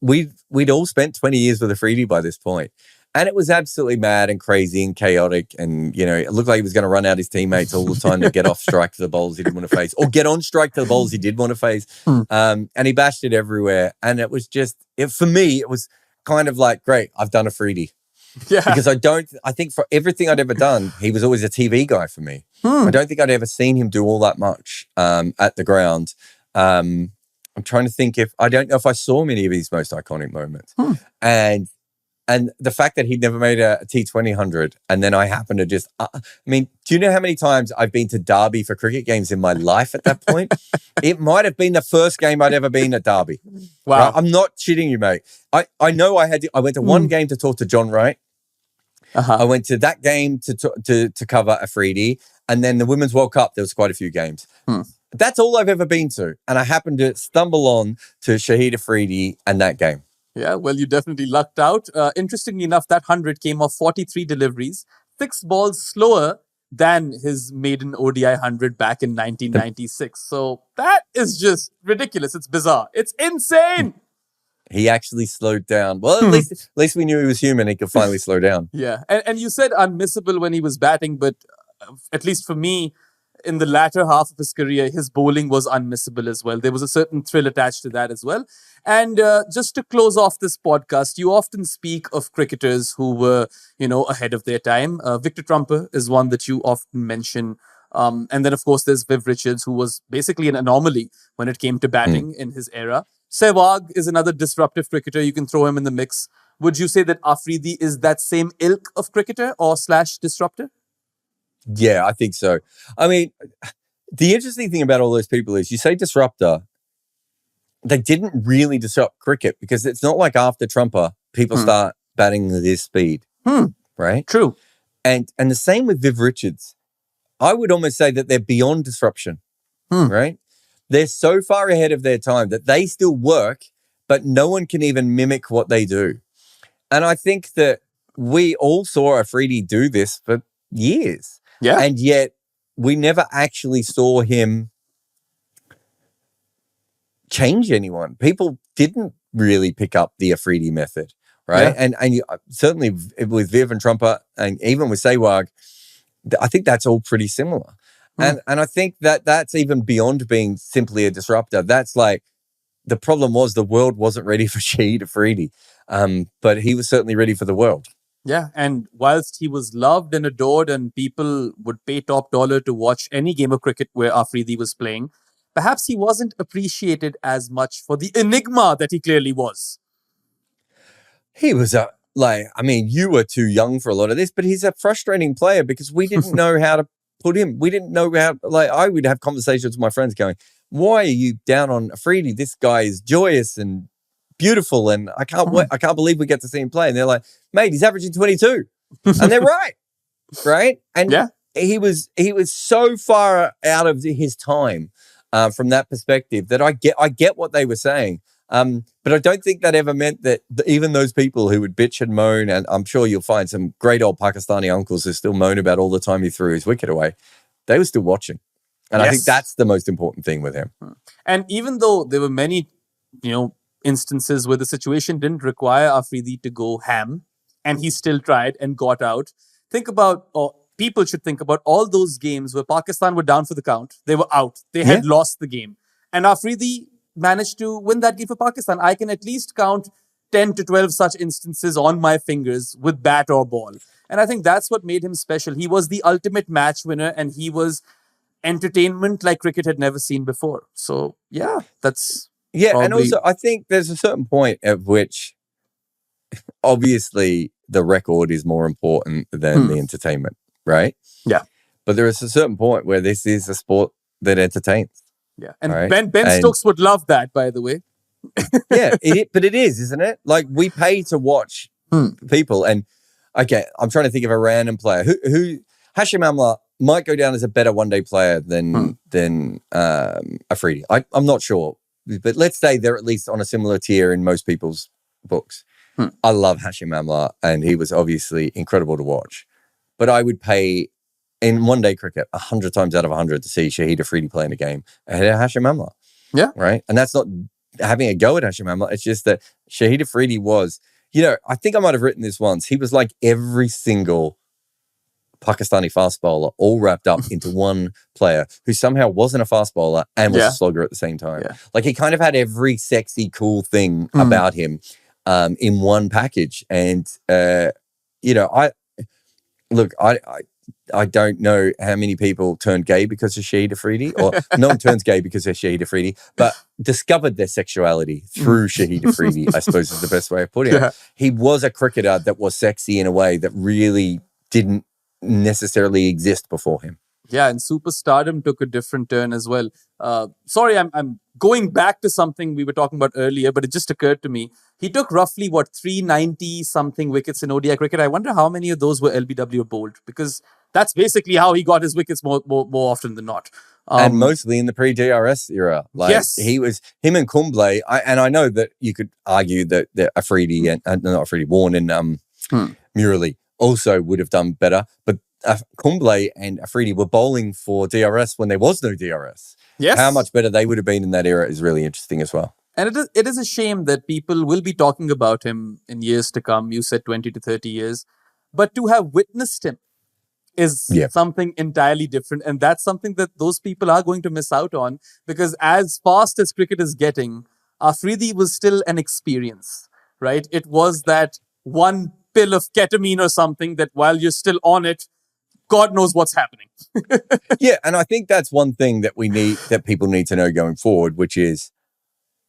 we'd all spent 20 years with Afridi by this point. And it was absolutely mad and crazy and chaotic. And, you know, it looked like he was going to run out his teammates all the time to get off strike to the bowlers he didn't want to face, or get on strike to the bowlers he did want to face. And he bashed it everywhere. And it was just, for me, it was kind of like, great, I've done Afridi. Yeah. Because I think for everything I'd ever done, he was always a TV guy for me. I don't think I'd ever seen him do all that much at the ground. I'm trying to think I don't know if I saw many of his most iconic moments. And the fact that he'd never made a T20 100, and then I happened to just, I mean, do you know how many times I've been to Derby for cricket games in my life at that point? It might have been the first game I'd ever been at Derby. Wow. Right? I'm not shitting you, mate. I know I went to one game to talk to John Wright. I went to that game to cover Afridi, and then the Women's World Cup, there was quite a few games. That's all I've ever been to. And I happened to stumble on to Shahid Afridi and that game. Yeah, well, you definitely lucked out. Interestingly enough, that 100 came off 43 deliveries, 6 balls slower than his maiden ODI 100 back in 1996. So that is just ridiculous. It's bizarre. It's insane. He actually slowed down. Well, at least we knew he was human. He could finally slow down. Yeah, and you said unmissable when he was batting, but at least for me, in the latter half of his career, his bowling was unmissable as well. There was a certain thrill attached to that as well. And just to close off this podcast, you often speak of cricketers who were, you know, ahead of their time. Victor Trumper is one that you often mention. And then, of course, there's Viv Richards, who was basically an anomaly when it came to batting in his era. Sehwag is another disruptive cricketer. You can throw him in the mix. Would you say that Afridi is that same ilk of cricketer or / disruptor? Yeah, I think so. I mean, the interesting thing about all those people is you say disruptor, they didn't really disrupt cricket, because it's not like after Trumper, people start batting with this speed, right? True. And the same with Viv Richards. I would almost say that they're beyond disruption, right? They're so far ahead of their time that they still work, but no one can even mimic what they do. And I think that we all saw Afridi do this for years. Yeah. And yet we never actually saw him change anyone. People didn't really pick up the Afridi method, right? Yeah. And certainly with Viv and Trumper, and even with Sehwag, I think that's all pretty similar. And I think that that's even beyond being simply a disruptor. That's like, the problem was the world wasn't ready for Shahid Afridi, but he was certainly ready for the world. Yeah, and whilst he was loved and adored and people would pay top dollar to watch any game of cricket where Afridi was playing, perhaps he wasn't appreciated as much for the enigma that he clearly was. He was you were too young for a lot of this, but he's a frustrating player because we didn't know how to put him. We didn't know how, I would have conversations with my friends going, why are you down on Afridi? This guy is joyous and beautiful, and I can't believe we get to see him play. And they're like, mate, he's averaging 22. And they're right? And he was so far out of his time from that perspective that I get what they were saying. But I don't think that ever meant that even those people who would bitch and moan, and I'm sure you'll find some great old Pakistani uncles who still moan about all the time he threw his wicket away, they were still watching. And I think that's the most important thing with him. And even though there were many, instances where the situation didn't require Afridi to go ham, and he still tried and got out. People should think about all those games where Pakistan were down for the count. They were out. They had lost the game. And Afridi managed to win that game for Pakistan. I can at least count 10 to 12 such instances on my fingers with bat or ball. And I think that's what made him special. He was the ultimate match winner, and he was entertainment like cricket had never seen before. So, that's... Yeah, and also I think there's a certain point at which obviously the record is more important than the entertainment, right? Yeah. But there is a certain point where this is a sport that entertains. Yeah. And Right? Ben Stokes would love that, by the way. Yeah, but it is, isn't it? Like, we pay to watch people. And okay, I'm trying to think of a random player who Hashim Amla might go down as a better one-day player than Afridi. I'm not sure, but let's say they're at least on a similar tier in most people's books. I love Hashim Amla, and he was obviously incredible to watch. But I would pay in one-day cricket 100 times out of 100 to see Shahid Afridi playing a game ahead of Hashim Amla. Yeah, right. And that's not having a go at Hashim Amla. It's just that Shahid Afridi was, I think I might have written this once. He was like every single Pakistani fast bowler all wrapped up into one player who somehow wasn't a fast bowler and was a slogger at the same time. Yeah. Like, he kind of had every sexy, cool thing about him in one package. And, I don't know how many people turned gay because of Shahid Afridi, or no one turns gay because of Shahid Afridi, but discovered their sexuality through Shahid Afridi, I suppose is the best way of putting it. He was a cricketer that was sexy in a way that really didn't necessarily exist before him. Yeah, and superstardom took a different turn as well. Sorry, I'm going back to something we were talking about earlier, but it just occurred to me. He took roughly, 390-something wickets in ODI cricket. I wonder how many of those were LBW bowled, because that's basically how he got his wickets more often than not. And mostly in the pre-DRS era. Like, yes. Him and Kumble, and I know that you could argue that Afridi and not Afridi, Warne and Murali also would have done better, but Kumble and Afridi were bowling for DRS when there was no DRS. Yes. How much better they would have been in that era is really interesting as well. And it is a shame that people will be talking about him in years to come. You said 20 to 30 years. But to have witnessed him is something entirely different. And that's something that those people are going to miss out on, because as fast as cricket is getting, Afridi was still an experience, right? It was that one pill of ketamine or something that while you're still on it, God knows what's happening. Yeah, and I think that's one thing that people need to know going forward, which is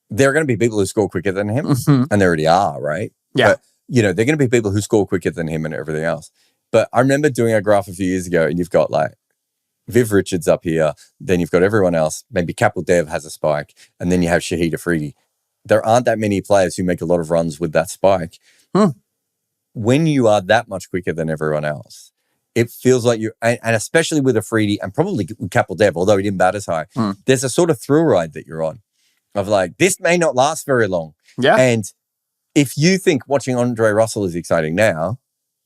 there are going to be people who score quicker than him, and there already are, right? Yeah. But, there are going to be people who score quicker than him and everything else. But I remember doing a graph a few years ago, and you've got like Viv Richards up here, then you've got everyone else. Maybe Kapil Dev has a spike, and then you have Shahid Afridi. There aren't that many players who make a lot of runs with that spike. When you are that much quicker than everyone else, it feels like and especially with Afridi and probably with Kapil Dev, although he didn't bat as high, there's a sort of thrill ride that you're on of like, this may not last very long. Yeah. And if you think watching Andre Russell is exciting now,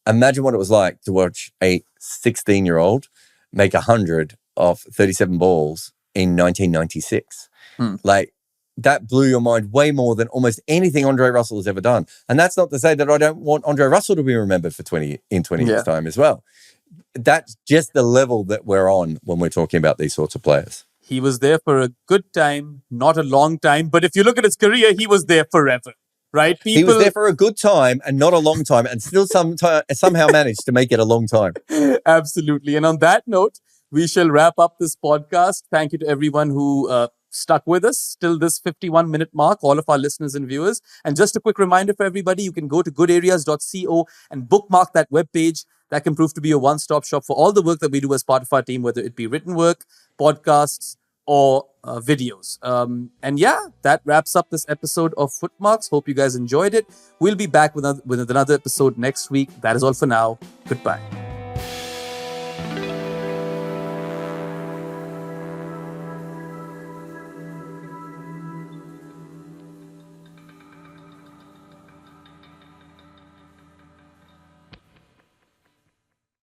imagine what it was like to watch a 16-year-old make 100 off 37 balls in 1996. Like, that blew your mind way more than almost anything Andre Russell has ever done. And that's not to say that I don't want Andre Russell to be remembered for 20 years' time as well. That's just the level that we're on when we're talking about these sorts of players. He was there for a good time, not a long time. But if you look at his career, he was there forever, right? He was there for a good time and not a long time, and still somehow managed to make it a long time. Absolutely. And on that note, we shall wrap up this podcast. Thank you to everyone who stuck with us till this 51-minute mark, all of our listeners and viewers. And just a quick reminder for everybody, you can go to goodareas.co and bookmark that webpage. That can prove to be a one-stop shop for all the work that we do as part of our team, whether it be written work, podcasts, or videos. And yeah, that wraps up this episode of Footmarks. Hope you guys enjoyed it. We'll be back with another episode next week. That is all for now. Goodbye.